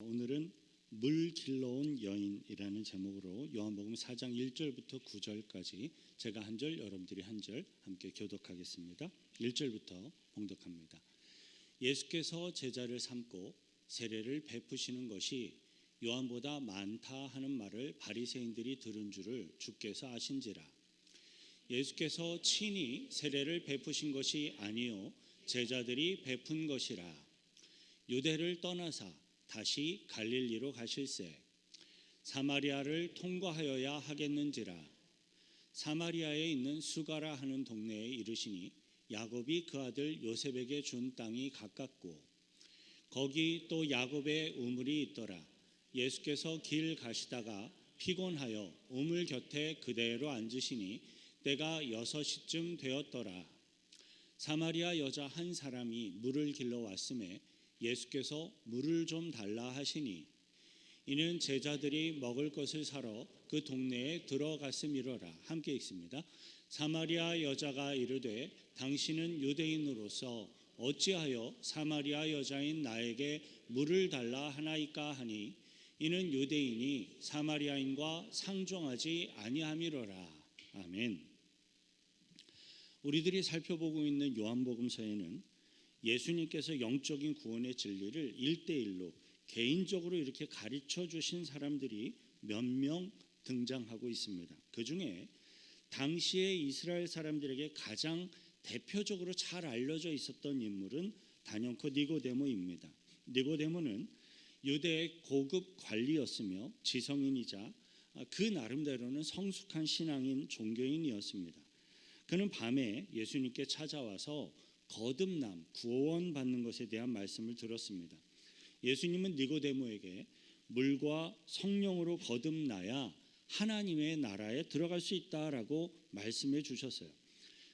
오늘은 물 길러온 여인이라는 제목으로 요한복음 4장 1절부터 9절까지 제가 한 절, 여러분들이 한 절 함께 교독하겠습니다. 1절부터 봉독합니다. 예수께서 제자를 삼고 세례를 베푸시는 것이 요한보다 많다 하는 말을 바리새인들이 들은 줄을 주께서 아신지라. 예수께서 친히 세례를 베푸신 것이 아니요 제자들이 베푼 것이라. 유대를 떠나사 다시 갈릴리로 가실새 사마리아를 통과하여야 하겠는지라. 사마리아에 있는 수가라 하는 동네에 이르시니 야곱이 그 아들 요셉에게 준 땅이 가깝고 거기 또 야곱의 우물이 있더라. 예수께서 길 가시다가 피곤하여 우물 곁에 그대로 앉으시니 때가 6시쯤 되었더라. 사마리아 여자 한 사람이 물을 길러 왔음에 예수께서 물을 좀 달라 하시니 이는 제자들이 먹을 것을 사러 그 동네에 들어갔음이로라. 함께 읽습니다. 사마리아 여자가 이르되 당신은 유대인으로서 어찌하여 사마리아 여자인 나에게 물을 달라 하나이까 하니 이는 유대인이 사마리아인과 상종하지 아니함이로라. 아멘. 우리들이 살펴보고 있는 요한복음서에는 예수님께서 영적인 구원의 진리를 1대1로 개인적으로 이렇게 가르쳐 주신 사람들이 몇 명 등장하고 있습니다. 그 중에 당시에 이스라엘 사람들에게 가장 대표적으로 잘 알려져 있었던 인물은 단연코 니고데모입니다. 니고데모는 유대의 고급 관리였으며 지성인이자 그 나름대로는 성숙한 신앙인 종교인이었습니다. 그는 밤에 예수님께 찾아와서 거듭남, 구원받는 것에 대한 말씀을 들었습니다. 예수님은 니고데모에게 물과 성령으로 거듭나야 하나님의 나라에 들어갈 수 있다라고 말씀해 주셨어요.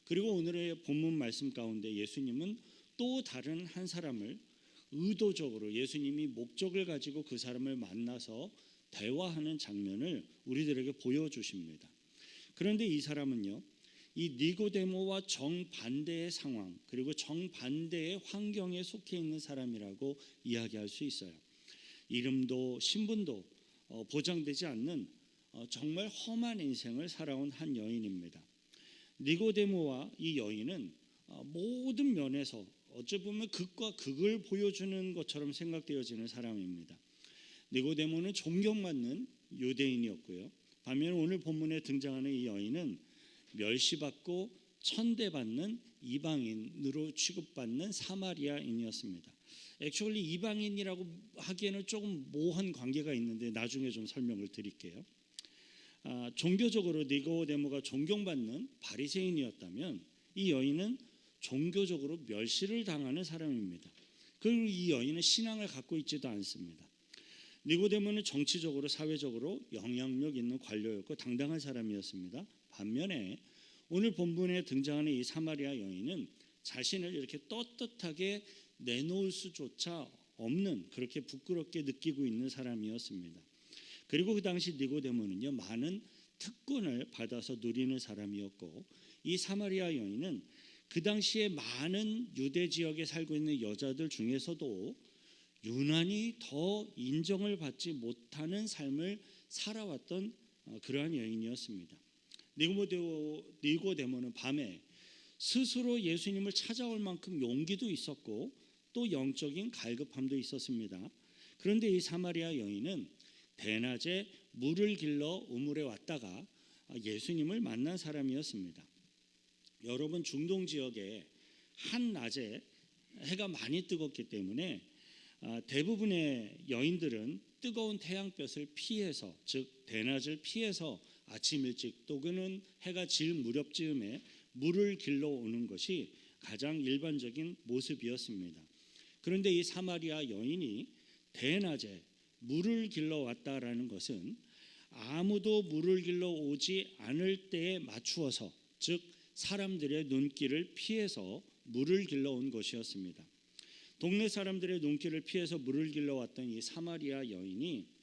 그리고 오늘의 본문 말씀 가운데 예수님은 또 다른 한 사람을 의도적으로 예수님이 목적을 가지고 그 사람을 만나서 대화하는 장면을 우리들에게 보여주십니다. 그런데 이 사람은요, 이 니고데모와 정반대의 상황 그리고 정반대의 환경에 속해 있는 사람이라고 이야기할 수 있어요. 이름도 신분도 보장되지 않는 정말 험한 인생을 살아온 한 여인입니다. 니고데모와 이 여인은 모든 면에서 어찌 보면 극과 극을 보여주는 것처럼 생각되어지는 사람입니다. 니고데모는 존경받는 유대인이었고요. 반면 오늘 본문에 등장하는 이 여인은 멸시받고 천대받는 이방인으로 취급받는 사마리아인이었습니다. 액츄얼리 이방인이라고 하기에는 조금 모호한 관계가 있는데 나중에 좀 설명을 드릴게요. 종교적으로 니고데모가 존경받는 바리새인이었다면 이 여인은 종교적으로 멸시를 당하는 사람입니다. 그리고 이 여인은 신앙을 갖고 있지도 않습니다. 니고데모는 정치적으로 사회적으로 영향력 있는 관료였고 당당한 사람이었습니다. 반면에 오늘 본문에 등장하는 이 사마리아 여인은 자신을 이렇게 떳떳하게 내놓을 수조차 없는 그렇게 부끄럽게 느끼고 있는 사람이었습니다. 그리고 그 당시 니고데모는요 많은 특권을 받아서 누리는 사람이었고 이 사마리아 여인은 그 당시에 많은 유대 지역에 살고 있는 여자들 중에서도 유난히 더 인정을 받지 못하는 삶을 살아왔던 그러한 여인이었습니다. 니고데모는 밤에 스스로 예수님을 찾아올 만큼 용기도 있었고 또 영적인 갈급함도 있었습니다. 그런데 이 사마리아 여인은 대낮에 물을 길러 우물에 왔다가 예수님을 만난 사람이었습니다. 여러분 중동 지역에 한낮에 해가 많이 뜨겁기 때문에 대부분의 여인들은 뜨거운 태양볕을 피해서 즉 대낮을 피해서 아침 일찍 또는 해가 질 무렵쯤에 물을 길러 오는 것이 가장 일반적인 모습이었습니다. 그런데 이 사마리아 여인이 대낮에 물을 길러 왔다라는 것은 아무도 물을 길러 오지 않을 때에 맞추어서 즉 사람들의 눈길을 피해서 물을 길러 온 것이었습니다. 동네 사람들의 눈길을 피해서 물을 길러 왔던 이 사마리아 여인이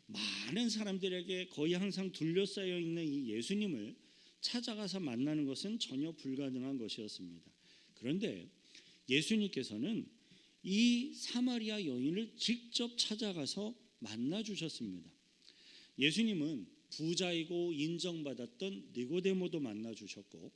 많은 사람들에게 거의 항상 둘러싸여 있는 이 예수님을 찾아가서 만나는 것은 전혀 불가능한 것이었습니다. 그런데 예수님께서는 이 사마리아 여인을 직접 찾아가서 만나 주셨습니다. 예수님은 부자이고 인정받았던 니고데모도 만나 주셨고,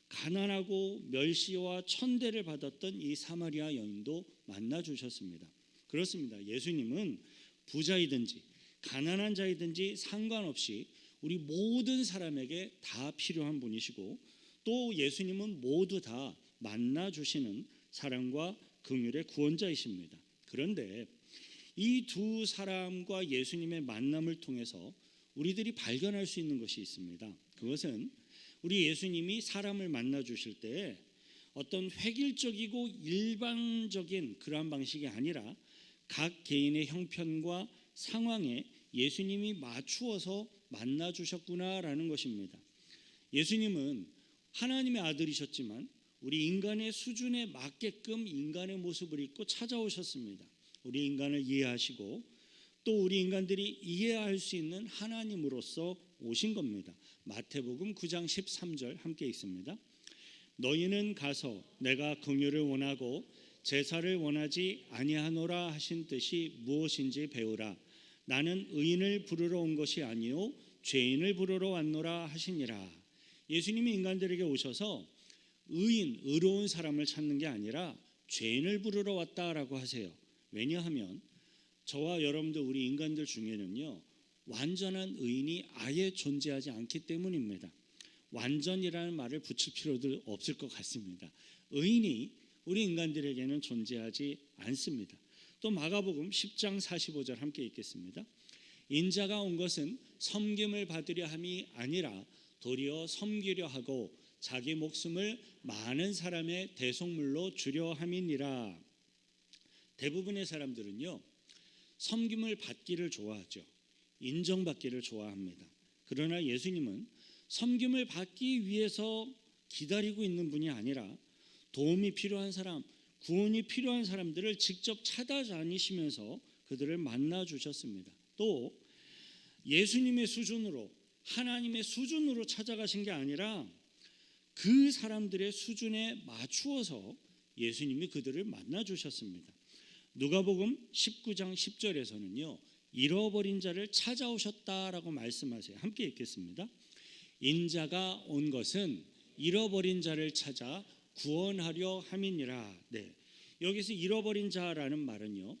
가난하고 멸시와 천대를 받았던 이 사마리아 여인도 만나 주셨습니다. 그렇습니다. 예수님은 부자이든지 가난한 자이든지 상관없이 우리 모든 사람에게 다 필요한 분이시고, 또 예수님은 모두 다 만나 주시는 사랑과 긍휼의 구원자이십니다. 그런데 이 두 사람과 예수님의 만남을 통해서 우리들이 발견할 수 있는 것이 있습니다. 그것은 우리 예수님이 사람을 만나 주실 때 어떤 획일적이고 일반적인 그러한 방식이 아니라 각 개인의 형편과 상황에 예수님이 맞추어서 만나 주셨구나라는 것입니다. 예수님은 하나님의 아들이셨지만 우리 인간의 수준에 맞게끔 인간의 모습을 입고 찾아오셨습니다. 우리 인간을 이해하시고 또 우리 인간들이 이해할 수 있는 하나님으로서 오신 겁니다. 마태복음 9장 13절 함께 읽습니다. 너희는 가서 내가 긍휼을 원하고 제사를 원하지 아니하노라 하신 뜻이 무엇인지 배우라. 나는 의인을 부르러 온 것이 아니요 죄인을 부르러 왔노라 하시니라. 예수님이 인간들에게 오셔서 의로운 사람을 찾는 게 아니라 죄인을 부르러 왔다라고 하세요. 왜냐하면 저와 여러분들 우리 인간들 중에는요, 완전한 의인이 아예 존재하지 않기 때문입니다. 완전이라는 말을 붙일 필요도 없을 것 같습니다. 의인이 우리 인간들에게는 존재하지 않습니다. 또 마가복음 10장 45절 함께 읽겠습니다. 인자가 온 것은 섬김을 받으려 함이 아니라 도리어 섬기려 하고 자기 목숨을 많은 사람의 대속물로 주려 함이니라. 대부분의 사람들은요, 섬김을 받기를 좋아하죠. 인정받기를 좋아합니다. 그러나 예수님은 섬김을 받기 위해서 기다리고 있는 분이 아니라 도움이 필요한 사람, 구원이 필요한 사람들을 직접 찾아다니시면서 그들을 만나 주셨습니다. 또 예수님의 수준으로, 하나님의 수준으로 찾아가신 게 아니라 그 사람들의 수준에 맞추어서 예수님이 그들을 만나 주셨습니다. 누가복음 19장 10절에서는요, 잃어버린 자를 찾아오셨다라고 말씀하세요. 함께 읽겠습니다. 인자가 온 것은 잃어버린 자를 찾아 구원하려 함이니라. 네, 여기서 잃어버린 자라는 말은요,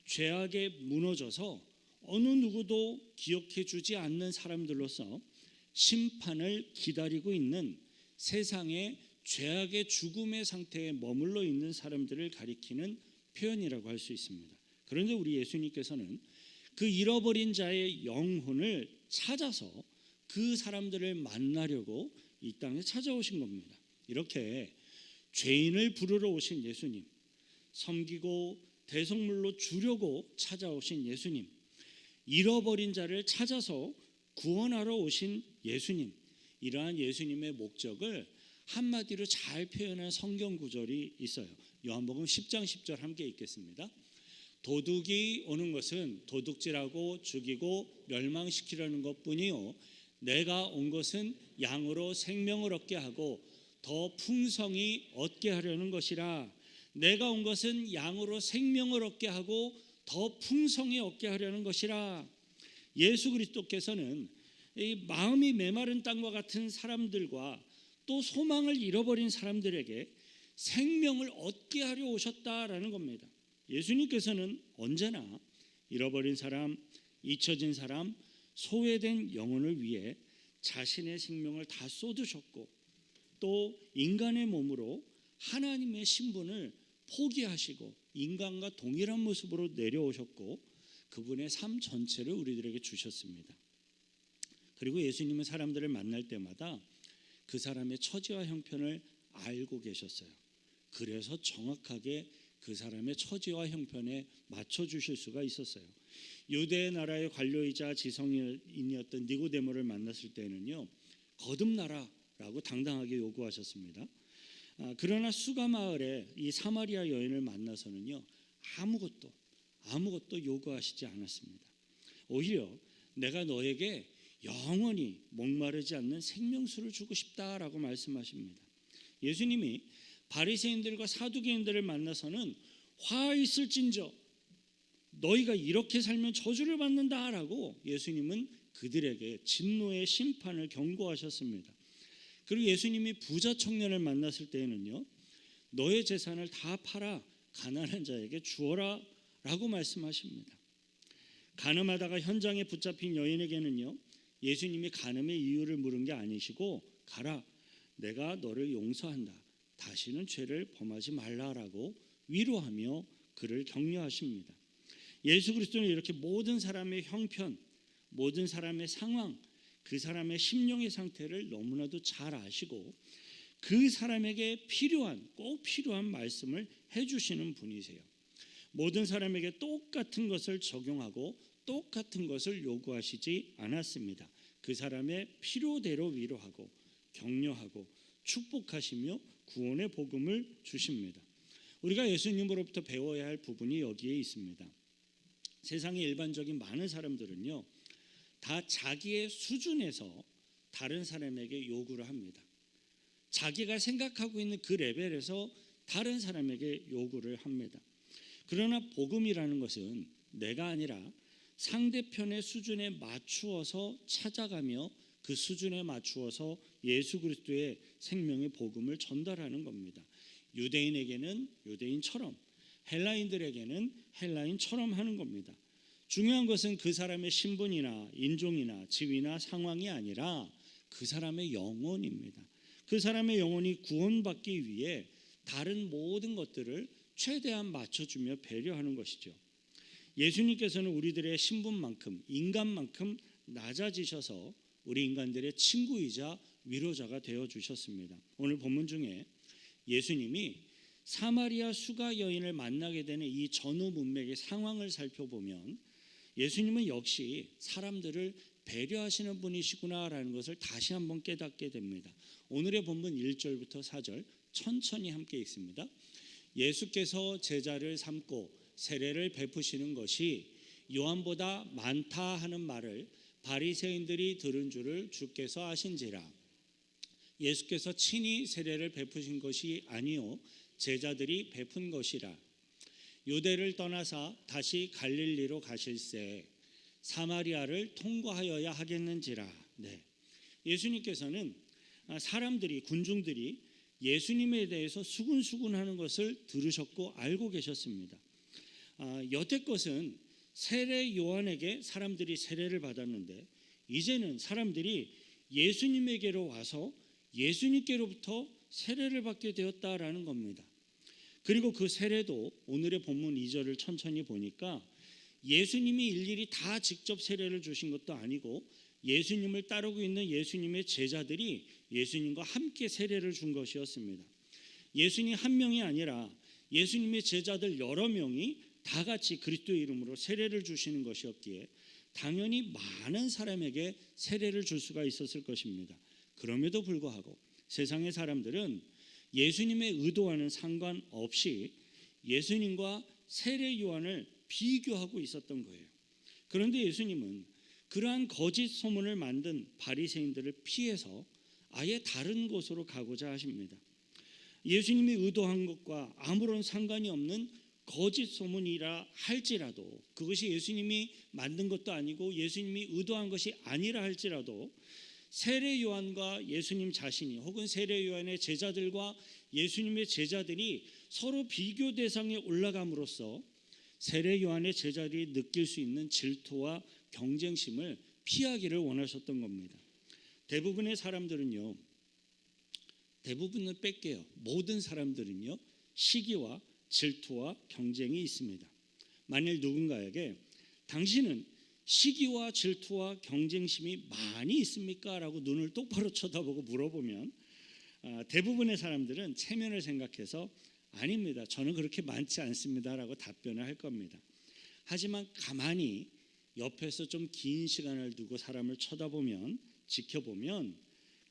죄악에 무너져서 어느 누구도 기억해 주지 않는 사람들로서 심판을 기다리고 있는 세상의 죄악의 죽음의 상태에 머물러 있는 사람들을 가리키는 표현이라고 할 수 있습니다. 그런데 우리 예수님께서는 그 잃어버린 자의 영혼을 찾아서 그 사람들을 만나려고 이 땅에 찾아오신 겁니다. 이렇게 죄인을 부르러 오신 예수님, 섬기고 대속물로 주려고 찾아오신 예수님, 잃어버린 자를 찾아서 구원하러 오신 예수님, 이러한 예수님의 목적을 한마디로 잘 표현한 성경 구절이 있어요. 요한복음 10장 10절 함께 읽겠습니다. 도둑이 오는 것은 도둑질하고 죽이고 멸망시키려는 것뿐이요 내가 온 것은 양으로 생명을 얻게 하고 더 풍성히 얻게 하려는 것이라. 내가 온 것은 양으로 생명을 얻게 하고 더 풍성히 얻게 하려는 것이라. 예수 그리스도께서는 이 마음이 메마른 땅과 같은 사람들과 또 소망을 잃어버린 사람들에게 생명을 얻게 하려 오셨다라는 겁니다. 예수님께서는 언제나 잃어버린 사람, 잊혀진 사람, 소외된 영혼을 위해 자신의 생명을 다 쏟으셨고, 또 인간의 몸으로 하나님의 신분을 포기하시고 인간과 동일한 모습으로 내려오셨고 그분의 삶 전체를 우리들에게 주셨습니다. 그리고 예수님은 사람들을 만날 때마다 그 사람의 처지와 형편을 알고 계셨어요. 그래서 정확하게 그 사람의 처지와 형편에 맞춰주실 수가 있었어요. 유대 나라의 관료이자 지성인이었던 니고데모를 만났을 때는요, 거듭나라라고 당당하게 요구하셨습니다. 그러나 수가 마을에 이 사마리아 여인을 만나서는요, 아무것도 요구하시지 않았습니다. 오히려 내가 너에게 영원히 목마르지 않는 생명수를 주고 싶다라고 말씀하십니다. 예수님이 바리새인들과 사두개인들을 만나서는 화 있을진저 너희가 이렇게 살면 저주를 받는다라고 예수님은 그들에게 진노의 심판을 경고하셨습니다. 그리고 예수님이 부자 청년을 만났을 때에는요, 너의 재산을 다 팔아 가난한 자에게 주어라 라고 말씀하십니다. 간음하다가 현장에 붙잡힌 여인에게는요, 예수님이 간음의 이유를 물은 게 아니시고 가라, 내가 너를 용서한다, 다시는 죄를 범하지 말라라고 위로하며 그를 격려하십니다. 예수 그리스도는 이렇게 모든 사람의 형편, 모든 사람의 상황, 그 사람의 심령의 상태를 너무나도 잘 아시고 그 사람에게 꼭 필요한 말씀을 해주시는 분이세요. 모든 사람에게 똑같은 것을 적용하고 똑같은 것을 요구하시지 않았습니다. 그 사람의 필요대로 위로하고 격려하고 축복하시며 구원의 복음을 주십니다. 우리가 예수님으로부터 배워야 할 부분이 여기에 있습니다. 세상의 일반적인 많은 사람들은요, 다 자기의 수준에서 다른 사람에게 요구를 합니다. 자기가 생각하고 있는 그 레벨에서 다른 사람에게 요구를 합니다. 그러나 복음이라는 것은 내가 아니라 상대편의 수준에 맞추어서 찾아가며 그 수준에 맞추어서 예수 그리스도의 생명의 복음을 전달하는 겁니다. 유대인에게는 유대인처럼, 헬라인들에게는 헬라인처럼 하는 겁니다. 중요한 것은 그 사람의 신분이나 인종이나 지위나 상황이 아니라 그 사람의 영혼입니다. 그 사람의 영혼이 구원받기 위해 다른 모든 것들을 최대한 맞춰주며 배려하는 것이죠. 예수님께서는 우리들의 신분만큼, 인간만큼 낮아지셔서 우리 인간들의 친구이자 위로자가 되어주셨습니다. 오늘 본문 중에 예수님이 사마리아 수가 여인을 만나게 되는 이 전후 문맥의 상황을 살펴보면 예수님은 역시 사람들을 배려하시는 분이시구나라는 것을 다시 한번 깨닫게 됩니다. 오늘의 본문 1절부터 4절 천천히 함께 읽습니다. 예수께서 제자를 삼고 세례를 베푸시는 것이 요한보다 많다 하는 말을 바리새인들이 들은 줄을 주께서 아신지라. 예수께서 친히 세례를 베푸신 것이 아니요 제자들이 베푼 것이라. 유대를 떠나사 다시 갈릴리로 가실새 사마리아를 통과하여야 하겠는지라. 네. 예수님께서는 사람들이, 군중들이 예수님에 대해서 수군수군하는 것을 들으셨고 알고 계셨습니다. 여태껏은 세례 요한에게 사람들이 세례를 받았는데 이제는 사람들이 예수님에게로 와서 예수님께로부터 세례를 받게 되었다라는 겁니다. 그리고 그 세례도 오늘의 본문 2절을 천천히 보니까 예수님이 일일이 다 직접 세례를 주신 것도 아니고 예수님을 따르고 있는 예수님의 제자들이 예수님과 함께 세례를 준 것이었습니다. 예수님 한 명이 아니라 예수님의 제자들 여러 명이 다 같이 그리스도의 이름으로 세례를 주시는 것이었기에 당연히 많은 사람에게 세례를 줄 수가 있었을 것입니다. 그럼에도 불구하고 세상의 사람들은 예수님의 의도와는 상관없이 예수님과 세례 요한을 비교하고 있었던 거예요. 그런데 예수님은 그러한 거짓 소문을 만든 바리새인들을 피해서 아예 다른 곳으로 가고자 하십니다. 예수님이 의도한 것과 아무런 상관이 없는 거짓 소문이라 할지라도, 그것이 예수님이 만든 것도 아니고 예수님이 의도한 것이 아니라 할지라도 세례 요한과 예수님 자신이, 혹은 세례 요한의 제자들과 예수님의 제자들이 서로 비교 대상에 올라감으로써 세례 요한의 제자들이 느낄 수 있는 질투와 경쟁심을 피하기를 원하셨던 겁니다. 대부분의 사람들은요, 대부분은 뺄게요. 모든 사람들은요, 시기와 질투와 경쟁이 있습니다. 만일 누군가에게 당신은 시기와 질투와 경쟁심이 많이 있습니까? 라고 눈을 똑바로 쳐다보고 물어보면 대부분의 사람들은 체면을 생각해서 아닙니다, 저는 그렇게 많지 않습니다 라고 답변을 할 겁니다. 하지만 가만히 옆에서 좀 긴 시간을 두고 사람을 쳐다보면, 지켜보면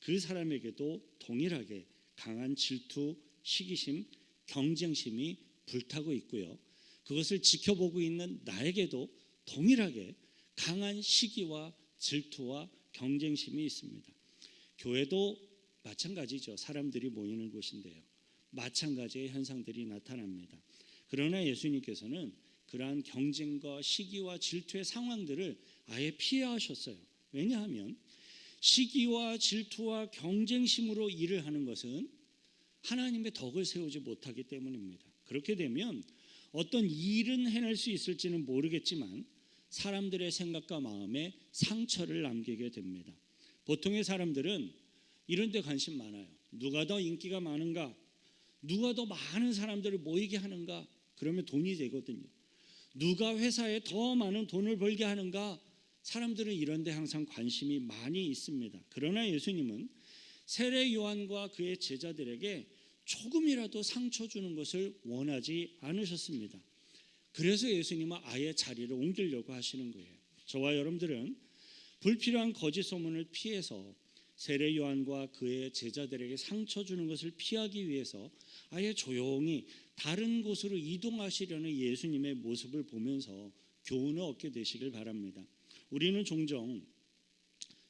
그 사람에게도 동일하게 강한 질투, 시기심, 경쟁심이 불타고 있고요, 그것을 지켜보고 있는 나에게도 동일하게 강한 시기와 질투와 경쟁심이 있습니다. 교회도 마찬가지죠. 사람들이 모이는 곳인데요, 마찬가지의 현상들이 나타납니다. 그러나 예수님께서는 그러한 경쟁과 시기와 질투의 상황들을 아예 피하셨어요. 왜냐하면 시기와 질투와 경쟁심으로 일을 하는 것은 하나님의 덕을 세우지 못하기 때문입니다. 그렇게 되면 어떤 일은 해낼 수 있을지는 모르겠지만 사람들의 생각과 마음에 상처를 남기게 됩니다. 보통의 사람들은 이런 데 관심 많아요. 누가 더 인기가 많은가? 누가 더 많은 사람들을 모이게 하는가? 그러면 돈이 되거든요. 누가 회사에 더 많은 돈을 벌게 하는가? 사람들은 이런 데 항상 관심이 많이 있습니다. 그러나 예수님은 세례 요한과 그의 제자들에게 조금이라도 상처 주는 것을 원하지 않으셨습니다. 그래서 예수님은 아예 자리를 옮기려고 하시는 거예요. 저와 여러분들은 불필요한 거짓 소문을 피해서 세례 요한과 그의 제자들에게 상처 주는 것을 피하기 위해서 아예 조용히 다른 곳으로 이동하시려는 예수님의 모습을 보면서 교훈을 얻게 되시길 바랍니다. 우리는 종종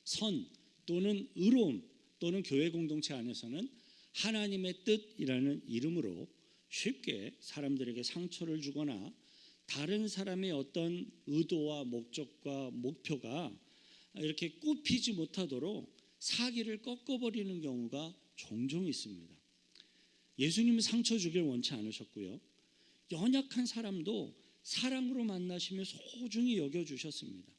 선 또는 의로움 또는 교회 공동체 안에서는 하나님의 뜻이라는 이름으로 쉽게 사람들에게 상처를 주거나 다른 사람의 어떤 의도와 목적과 목표가 이렇게 꼽히지 못하도록 사기를 꺾어버리는 경우가 종종 있습니다. 예수님은 상처 주길 원치 않으셨고요. 연약한 사람도 사랑으로 만나시며 소중히 여겨주셨습니다.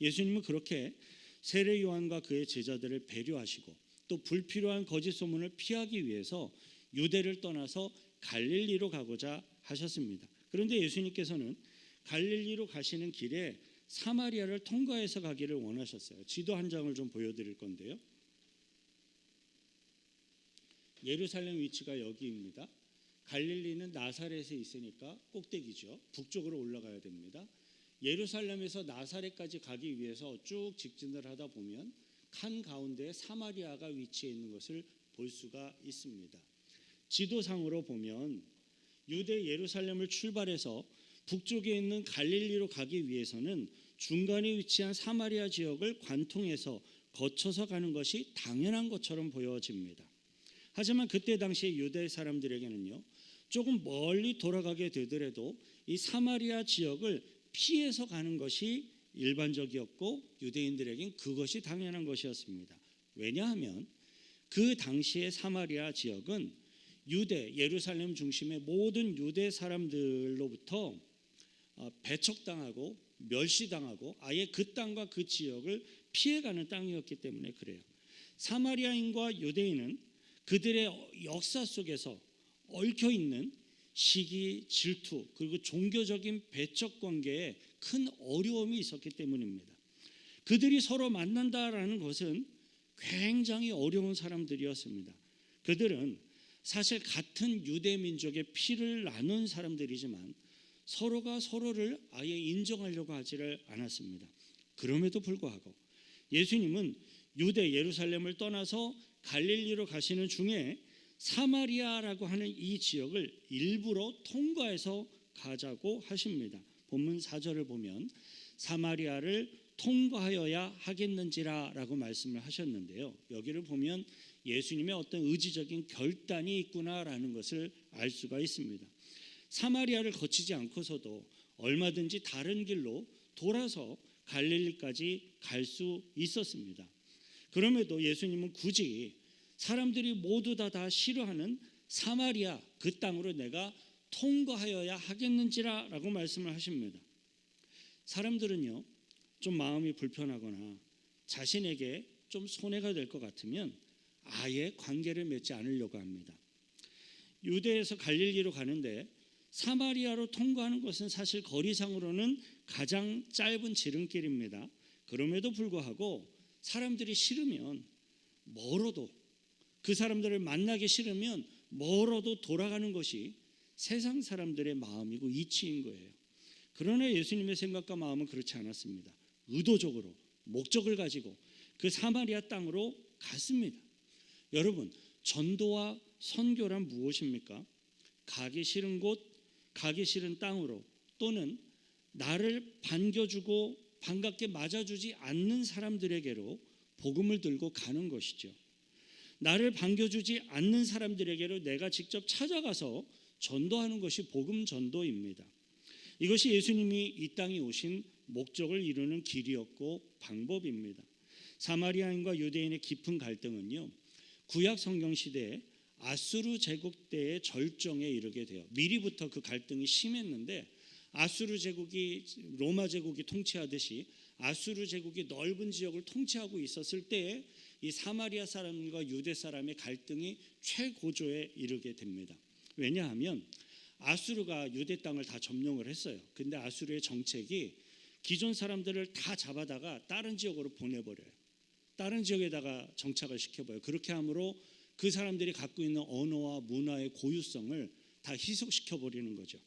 예수님은 그렇게 세례 요한과 그의 제자들을 배려하시고 또 불필요한 거짓 소문을 피하기 위해서 유대를 떠나서 갈릴리로 가고자 하셨습니다. 그런데 예수님께서는 갈릴리로 가시는 길에 사마리아를 통과해서 가기를 원하셨어요. 지도 한 장을 좀 보여드릴 건데요. 예루살렘 위치가 여기입니다. 갈릴리는 나사렛에 있으니까 꼭대기죠. 북쪽으로 올라가야 됩니다. 예루살렘에서 나사렛까지 가기 위해서 쭉 직진을 하다 보면 칸 가운데 사마리아가 위치해 있는 것을 볼 수가 있습니다. 지도상으로 보면 유대 예루살렘을 출발해서 북쪽에 있는 갈릴리로 가기 위해서는 중간에 위치한 사마리아 지역을 관통해서 거쳐서 가는 것이 당연한 것처럼 보여집니다. 하지만 그때 당시에 유대 사람들에게는요, 조금 멀리 돌아가게 되더라도 이 사마리아 지역을 피해서 가는 것이 일반적이었고 유대인들에겐 그것이 당연한 것이었습니다. 왜냐하면 그 당시의 사마리아 지역은 유대, 예루살렘 중심의 모든 유대 사람들로부터 배척당하고 멸시당하고 아예 그 땅과 그 지역을 피해가는 땅이었기 때문에 그래요. 사마리아인과 유대인은 그들의 역사 속에서 얽혀있는 시기, 질투 그리고 종교적인 배척 관계에 큰 어려움이 있었기 때문입니다. 그들이 서로 만난다라는 것은 굉장히 어려운 사람들이었습니다. 그들은 사실 같은 유대 민족의 피를 나눈 사람들이지만 서로가 서로를 아예 인정하려고 하지를 않았습니다. 그럼에도 불구하고 예수님은 유대 예루살렘을 떠나서 갈릴리로 가시는 중에 사마리아라고 하는 이 지역을 일부러 통과해서 가자고 하십니다. 본문 4절을 보면 사마리아를 통과하여야 하겠는지라 라고 말씀을 하셨는데요. 여기를 보면 예수님의 어떤 의지적인 결단이 있구나라는 것을 알 수가 있습니다. 사마리아를 거치지 않고서도 얼마든지 다른 길로 돌아서 갈릴리까지 갈 수 있었습니다. 그럼에도 예수님은 굳이 사람들이 모두 다 싫어하는 사마리아 그 땅으로 내가 통과하여야 하겠는지라 라고 말씀을 하십니다. 사람들은요, 좀 마음이 불편하거나 자신에게 좀 손해가 될 것 같으면 아예 관계를 맺지 않으려고 합니다. 유대에서 갈릴리로 가는데 사마리아로 통과하는 것은 사실 거리상으로는 가장 짧은 지름길입니다. 그럼에도 불구하고 사람들이 싫으면 멀어도 그 사람들을 만나기 싫으면 멀어도 돌아가는 것이 세상 사람들의 마음이고 이치인 거예요. 그러나 예수님의 생각과 마음은 그렇지 않았습니다. 의도적으로 목적을 가지고 그 사마리아 땅으로 갔습니다. 여러분, 전도와 선교란 무엇입니까? 가기 싫은 곳, 가기 싫은 땅으로 또는 나를 반겨주고 반갑게 맞아주지 않는 사람들에게로 복음을 들고 가는 것이죠. 나를 반겨주지 않는 사람들에게로 내가 직접 찾아가서 전도하는 것이 복음 전도입니다. 이것이 예수님이 이 땅에 오신 목적을 이루는 길이었고 방법입니다. 사마리아인과 유대인의 깊은 갈등은요, 구약 성경 시대에 아수르 제국 때의 절정에 이르게 돼요. 미리부터 그 갈등이 심했는데 아수르 제국이 로마 제국이 통치하듯이 아수르 제국이 넓은 지역을 통치하고 있었을 때에 이 사마리아 사람과 유대 사람의 갈등이 최고조에 이르게 됩니다. 왜냐하면 아수르가 유대 땅을 다 점령을 했어요. 근데 아수르의 정책이 기존 사람들을 다 잡아다가 다른 지역으로 보내버려요. 다른 지역에다가 정착을 시켜버려요. 그렇게 함으로 그 사람들이 갖고 있는 언어와 문화의 고유성을 다 희석시켜버리는 거죠.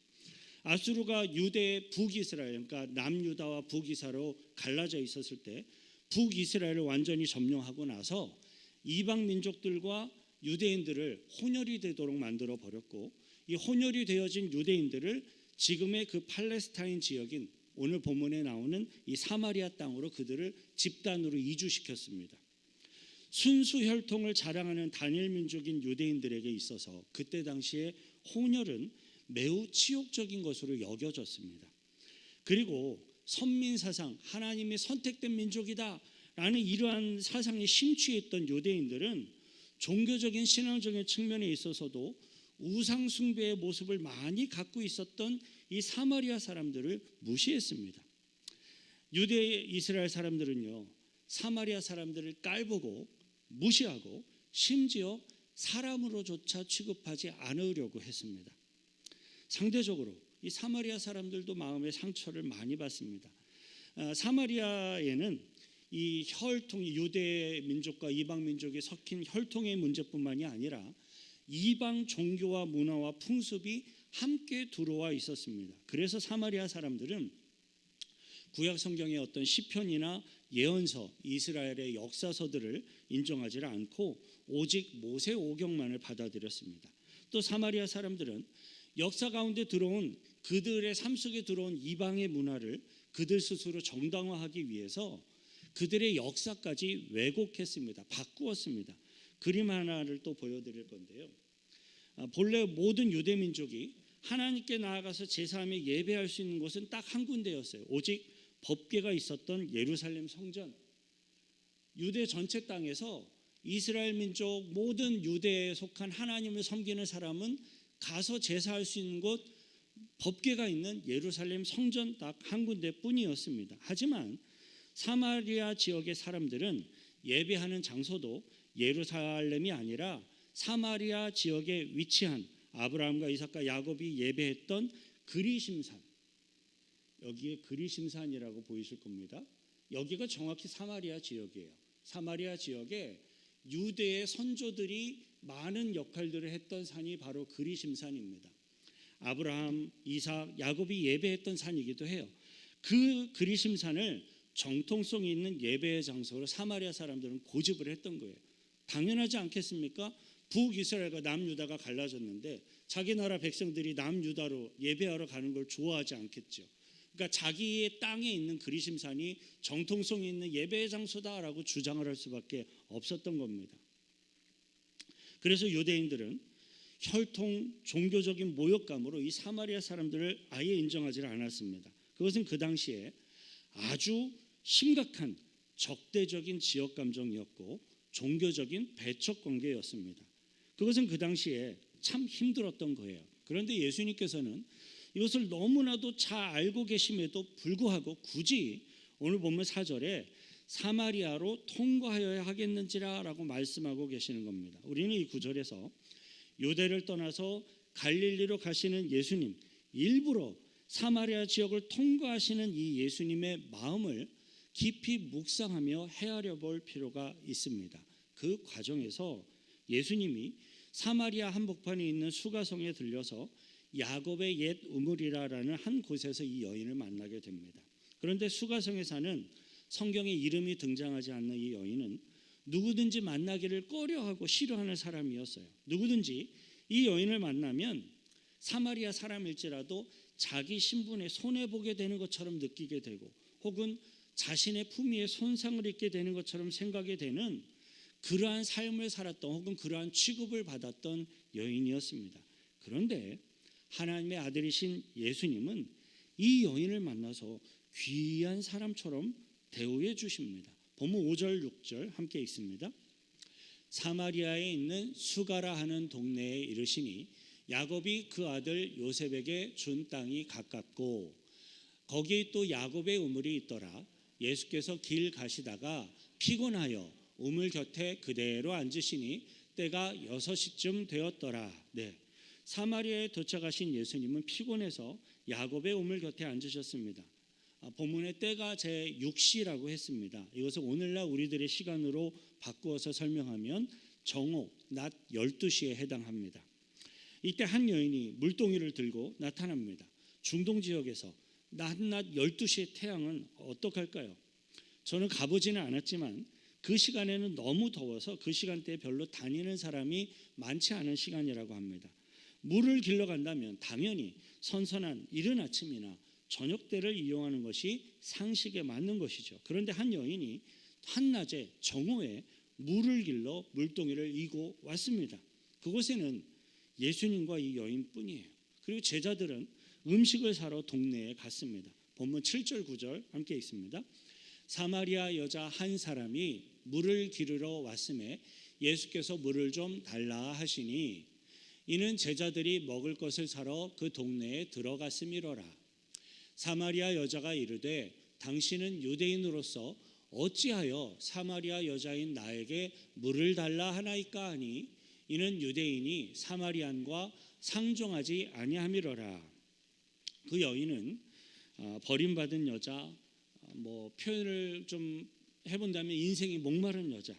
아수르가 유대의 북이스라엘, 그러니까 남유다와 북이스라엘로 갈라져 있었을 때 북이스라엘을 완전히 점령하고 나서 이방 민족들과 유대인들을 혼혈이 되도록 만들어 버렸고, 이 혼혈이 되어진 유대인들을 지금의 그 팔레스타인 지역인 오늘 본문에 나오는 이 사마리아 땅으로 그들을 집단으로 이주시켰습니다. 순수 혈통을 자랑하는 단일 민족인 유대인들에게 있어서 그때 당시에 혼혈은 매우 치욕적인 것으로 여겨졌습니다. 그리고 선민 사상, 하나님이 선택된 민족이다 라는 이러한 사상에 심취했던 유대인들은 종교적인 신앙적인 측면에 있어서도 우상 숭배의 모습을 많이 갖고 있었던 이 사마리아 사람들을 무시했습니다. 유대 이스라엘 사람들은요, 사마리아 사람들을 깔보고 무시하고 심지어 사람으로조차 취급하지 않으려고 했습니다. 상대적으로 이 사마리아 사람들도 마음의 상처를 많이 받습니다. 사마리아에는 이 혈통이 유대 민족과 이방 민족이 섞인 혈통의 문제뿐만이 아니라 이방 종교와 문화와 풍습이 함께 들어와 있었습니다. 그래서 사마리아 사람들은 구약 성경의 어떤 시편이나 예언서, 이스라엘의 역사서들을 인정하지 않고 오직 모세 오경만을 받아들였습니다. 또 사마리아 사람들은 역사 가운데 들어온 그들의 삶 속에 들어온 이방의 문화를 그들 스스로 정당화하기 위해서 그들의 역사까지 왜곡했습니다. 바꾸었습니다. 그림 하나를 또 보여드릴 건데요. 본래 모든 유대 민족이 하나님께 나아가서 제사하며 예배할 수 있는 곳은 딱 한 군데였어요. 오직 법궤가 있었던 예루살렘 성전. 유대 전체 땅에서 이스라엘 민족 모든 유대에 속한 하나님을 섬기는 사람은 가서 제사할 수 있는 곳, 법궤가 있는 예루살렘 성전 딱 한 군데뿐이었습니다. 하지만 사마리아 지역의 사람들은 예배하는 장소도 예루살렘이 아니라 사마리아 지역에 위치한 아브라함과 이삭과 야곱이 예배했던 그리심산, 여기에 그리심산이라고 보이실 겁니다. 여기가 정확히 사마리아 지역이에요. 사마리아 지역에 유대의 선조들이 많은 역할들을 했던 산이 바로 그리심산입니다. 아브라함, 이삭, 야곱이 예배했던 산이기도 해요. 그 그리심산을 정통성 있는 예배의 장소로 사마리아 사람들은 고집을 했던 거예요. 당연하지 않겠습니까? 북이스라엘과 남유다가 갈라졌는데 자기 나라 백성들이 남유다로 예배하러 가는 걸 좋아하지 않겠죠. 그러니까 자기의 땅에 있는 그리심산이 정통성 있는 예배의 장소다라고 주장을 할 수밖에 없었던 겁니다. 그래서 유대인들은 혈통, 종교적인 모욕감으로 이 사마리아 사람들을 아예 인정하지 않았습니다. 그것은 그 당시에 아주 심각한 적대적인 지역 감정이었고 종교적인 배척 관계였습니다. 그것은 그 당시에 참 힘들었던 거예요. 그런데 예수님께서는 이것을 너무나도 잘 알고 계심에도 불구하고 굳이 오늘 보면 4절에 사마리아로 통과하여야 하겠는지라라고 말씀하고 계시는 겁니다. 우리는 이 9절에서 유대를 떠나서 갈릴리로 가시는 예수님, 일부러 사마리아 지역을 통과하시는 이 예수님의 마음을 깊이 묵상하며 헤아려 볼 필요가 있습니다. 그 과정에서 예수님이 사마리아 한복판에 있는 수가성에 들려서 야곱의 옛 우물이라라는 한 곳에서 이 여인을 만나게 됩니다. 그런데 수가성에 사는 성경에 이름이 등장하지 않는 이 여인은 누구든지 만나기를 꺼려하고 싫어하는 사람이었어요. 누구든지 이 여인을 만나면 사마리아 사람일지라도 자기 신분에 손해보게 되는 것처럼 느끼게 되고 혹은 자신의 품위에 손상을 입게 되는 것처럼 생각이 되는 그러한 삶을 살았던 혹은 그러한 취급을 받았던 여인이었습니다. 그런데 하나님의 아들이신 예수님은 이 여인을 만나서 귀한 사람처럼 대우해 주십니다. 본문 5절 6절 함께 읽습니다. 사마리아에 있는 수가라 하는 동네에 이르시니 야곱이 그 아들 요셉에게 준 땅이 가깝고 거기에 또 야곱의 우물이 있더라. 예수께서 길 가시다가 피곤하여 우물 곁에 그대로 앉으시니 때가 6시쯤 되었더라. 네, 사마리아에 도착하신 예수님은 피곤해서 야곱의 우물 곁에 앉으셨습니다. 본문의 때가 제6시라고 했습니다. 이것을 오늘날 우리들의 시간으로 바꾸어서 설명하면 정오 낮 12시에 해당합니다. 이때 한 여인이 물동이를 들고 나타납니다. 중동 지역에서 낮 12시의 태양은 어떡할까요? 저는 가보지는 않았지만 그 시간에는 너무 더워서 그 시간대에 별로 다니는 사람이 많지 않은 시간이라고 합니다. 물을 길러 간다면 당연히 선선한 이른 아침이나 저녁 때를 이용하는 것이 상식에 맞는 것이죠. 그런데 한 여인이 한낮에 정오에 물을 길러 물동이를 이고 왔습니다. 그곳에는 예수님과 이 여인뿐이에요. 그리고 제자들은 음식을 사러 동네에 갔습니다. 본문 7절 9절 함께 읽습니다. 사마리아 여자 한 사람이 물을 기르러 왔음에 예수께서 물을 좀 달라 하시니 이는 제자들이 먹을 것을 사러 그 동네에 들어갔음이로라. 사마리아 여자가 이르되 당신은 유대인으로서 어찌하여 사마리아 여자인 나에게 물을 달라 하나이까 하니 이는 유대인이 사마리안과 상종하지 아니함이로라. 그 여인은 버림받은 여자, 표현을 좀 해본다면 인생이 목마른 여자,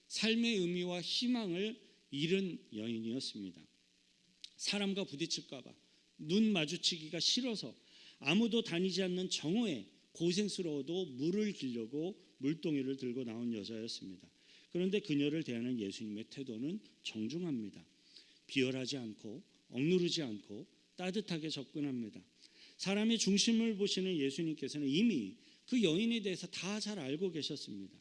삶의 의미와 희망을 잃은 여인이었습니다. 사람과 부딪힐까 봐 눈 마주치기가 싫어서 아무도 다니지 않는 정오에 고생스러워도 물을 길려고 물동이를 들고 나온 여자였습니다. 그런데 그녀를 대하는 예수님의 태도는 정중합니다. 비열하지 않고 억누르지 않고 따뜻하게 접근합니다. 사람의 중심을 보시는 예수님께서는 이미 그 여인에 대해서 다 잘 알고 계셨습니다.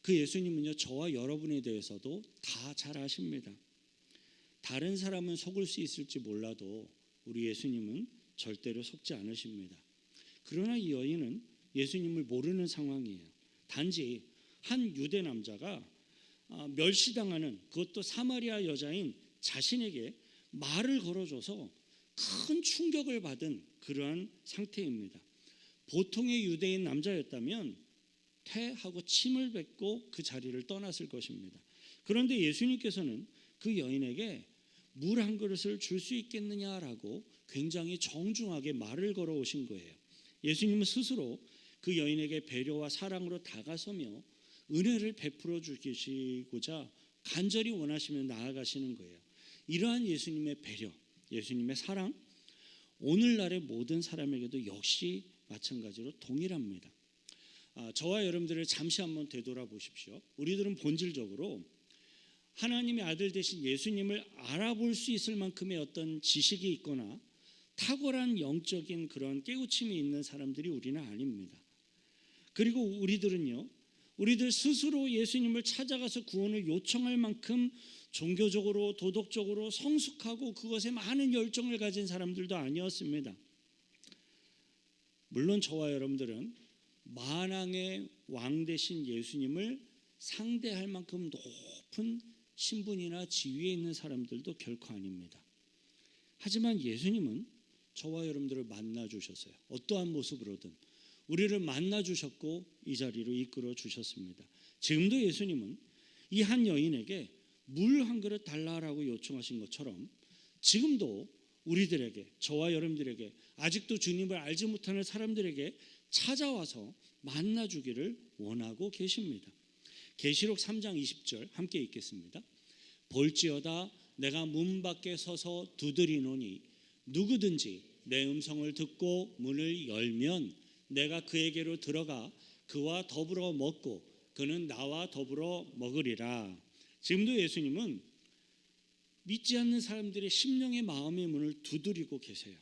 그 예수님은요, 저와 여러분에 대해서도 다 잘 아십니다. 다른 사람은 속을 수 있을지 몰라도 우리 예수님은 절대로 속지 않으십니다. 그러나 이 여인은 예수님을 모르는 상황이에요. 단지 한 유대 남자가 멸시당하는, 그것도 사마리아 여자인 자신에게 말을 걸어줘서 큰 충격을 받은 그러한 상태입니다. 보통의 유대인 남자였다면 퇴하고 침을 뱉고 그 자리를 떠났을 것입니다. 그런데 예수님께서는 그 여인에게 물 한 그릇을 줄 수 있겠느냐라고 굉장히 정중하게 말을 걸어오신 거예요. 예수님은 스스로 그 여인에게 배려와 사랑으로 다가서며 은혜를 베풀어 주시고자 간절히 원하시며 나아가시는 거예요. 이러한 예수님의 배려, 예수님의 사랑, 오늘날의 모든 사람에게도 역시 마찬가지로 동일합니다. 저와 여러분들을 잠시 한번 되돌아보십시오. 우리들은 본질적으로 하나님의 아들 되신 예수님을 알아볼 수 있을 만큼의 어떤 지식이 있거나 탁월한 영적인 그런 깨우침이 있는 사람들이 우리는 아닙니다. 그리고 우리들 스스로 예수님을 찾아가서 구원을 요청할 만큼 종교적으로 도덕적으로 성숙하고 그것에 많은 열정을 가진 사람들도 아니었습니다. 물론 저와 여러분들은 만왕의 왕 되신 예수님을 상대할 만큼 높은 신분이나 지위에 있는 사람들도 결코 아닙니다. 하지만 예수님은 저와 여러분들을 만나 주셨어요. 어떠한 모습으로든 우리를 만나 주셨고 이 자리로 이끌어 주셨습니다. 지금도 예수님은 이 한 여인에게 물 한 그릇 달라라고 요청하신 것처럼 지금도 우리들에게, 저와 여러분들에게, 아직도 주님을 알지 못하는 사람들에게 찾아와서 만나 주기를 원하고 계십니다. 계시록 3장 20절 함께 읽겠습니다. 볼지어다 내가 문 밖에 서서 두드리노니 누구든지 내 음성을 듣고 문을 열면 내가 그에게로 들어가 그와 더불어 먹고 그는 나와 더불어 먹으리라. 지금도 예수님은 믿지 않는 사람들의 심령의 마음의 문을 두드리고 계세요.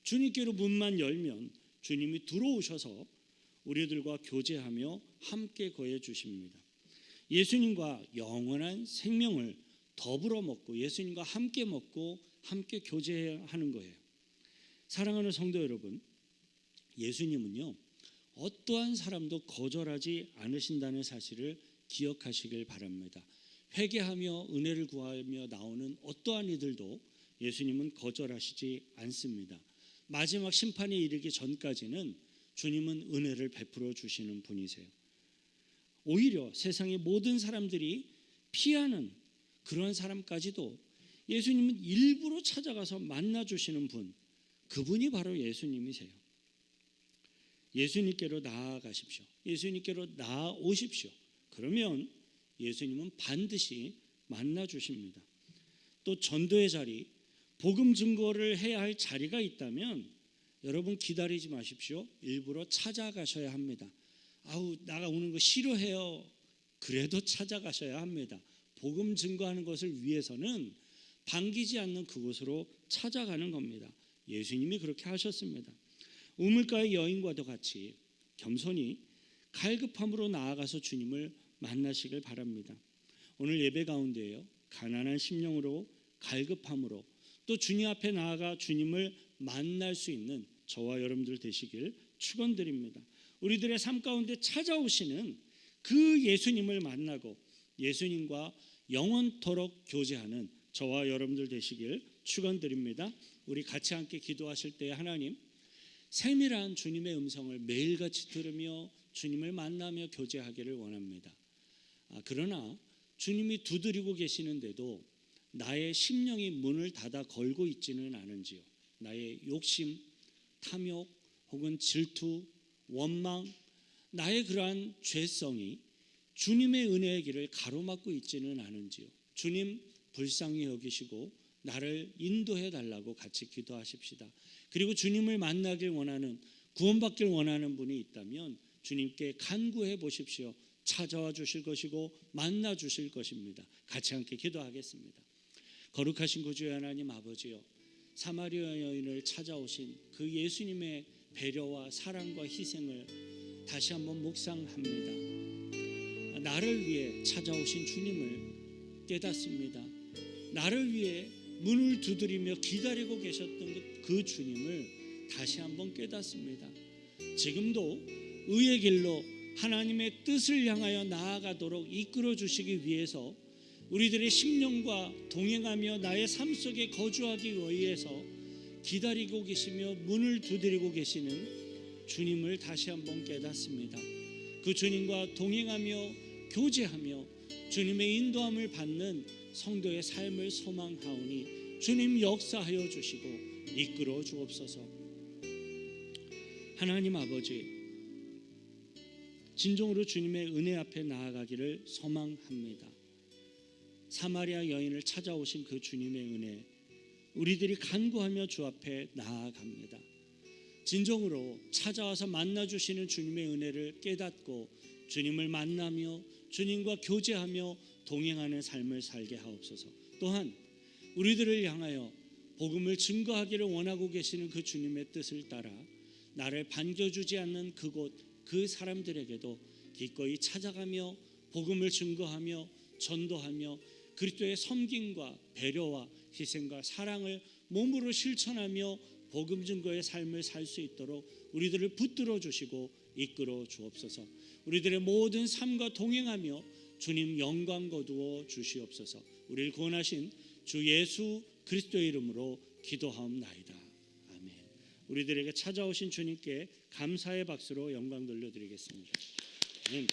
주님께로 문만 열면 주님이 들어오셔서 우리들과 교제하며 함께 거해 주십니다. 예수님과 영원한 생명을 더불어 먹고 예수님과 함께 먹고 함께 교제해야 하는 거예요. 사랑하는 성도 여러분, 예수님은요 어떠한 사람도 거절하지 않으신다는 사실을 기억하시길 바랍니다. 회개하며 은혜를 구하며 나오는 어떠한 이들도 예수님은 거절하시지 않습니다. 마지막 심판에 이르기 전까지는 주님은 은혜를 베풀어 주시는 분이세요. 오히려 세상의 모든 사람들이 피하는 그런 사람까지도 예수님은 일부러 찾아가서 만나주시는 분, 그분이 바로 예수님이세요. 예수님께로 나아가십시오. 예수님께로 나아오십시오. 그러면 예수님은 반드시 만나주십니다. 또 전도의 자리, 복음 증거를 해야 할 자리가 있다면 여러분 기다리지 마십시오. 일부러 찾아가셔야 합니다. 나가 오는 거 싫어해요. 그래도 찾아가셔야 합니다. 복음 증거하는 것을 위해서는 반기지 않는 그곳으로 찾아가는 겁니다. 예수님이 그렇게 하셨습니다. 우물가의 여인과도 같이 겸손히 갈급함으로 나아가서 주님을 만나시길 바랍니다. 오늘 예배 가운데요 가난한 심령으로 갈급함으로 또 주님 앞에 나아가 주님을 만날 수 있는 저와 여러분들 되시길 축원드립니다. 우리들의 삶 가운데 찾아오시는 그 예수님을 만나고 예수님과 영원토록 교제하는 저와 여러분들 되시길 축원드립니다. 우리 같이 함께 기도하실 때 하나님 세밀한 주님의 음성을 매일같이 들으며 주님을 만나며 교제하기를 원합니다. 그러나 주님이 두드리고 계시는데도 나의 심령이 문을 닫아 걸고 있지는 않은지요. 나의 욕심, 탐욕 혹은 질투, 원망, 나의 그러한 죄성이 주님의 은혜의 길을 가로막고 있지는 않은지요. 주님 불쌍히 여기시고 나를 인도해 달라고 같이 기도하십시다. 그리고 주님을 만나길 원하는, 구원받길 원하는 분이 있다면 주님께 간구해 보십시오. 찾아와 주실 것이고 만나 주실 것입니다. 같이 함께 기도하겠습니다. 거룩하신 구주의 하나님 아버지요, 사마리아 여인을 찾아오신 그 예수님의 배려와 사랑과 희생을 다시 한번 묵상합니다. 나를 위해 찾아오신 주님을 깨닫습니다. 나를 위해 문을 두드리며 기다리고 계셨던 그 주님을 다시 한번 깨닫습니다. 지금도 의의 길로 하나님의 뜻을 향하여 나아가도록 이끌어 주시기 위해서 우리들의 심령과 동행하며 나의 삶 속에 거주하기 위해서 기다리고 계시며 문을 두드리고 계시는 주님을 다시 한번 깨닫습니다. 그 주님과 동행하며 교제하며 주님의 인도함을 받는 성도의 삶을 소망하오니 주님 역사하여 주시고 이끌어 주옵소서. 하나님 아버지, 진정으로 주님의 은혜 앞에 나아가기를 소망합니다. 사마리아 여인을 찾아오신 그 주님의 은혜, 우리들이 간구하며 주 앞에 나아갑니다. 진정으로 찾아와서 만나주시는 주님의 은혜를 깨닫고 주님을 만나며 주님과 교제하며 동행하는 삶을 살게 하옵소서. 또한 우리들을 향하여 복음을 증거하기를 원하고 계시는 그 주님의 뜻을 따라 나를 반겨주지 않는 그곳, 그 사람들에게도 기꺼이 찾아가며 복음을 증거하며 전도하며 그리스도의 섬김과 배려와 희생과 사랑을 몸으로 실천하며 복음 증거의 삶을 살 수 있도록 우리들을 붙들어 주시고 이끌어 주옵소서. 우리들의 모든 삶과 동행하며 주님 영광 거두어 주시옵소서. 우리를 구원하신 주 예수 그리스도의 이름으로 기도하옵나이다. 아멘. 우리들에게 찾아오신 주님께 감사의 박수로 영광 돌려드리겠습니다. 아멘.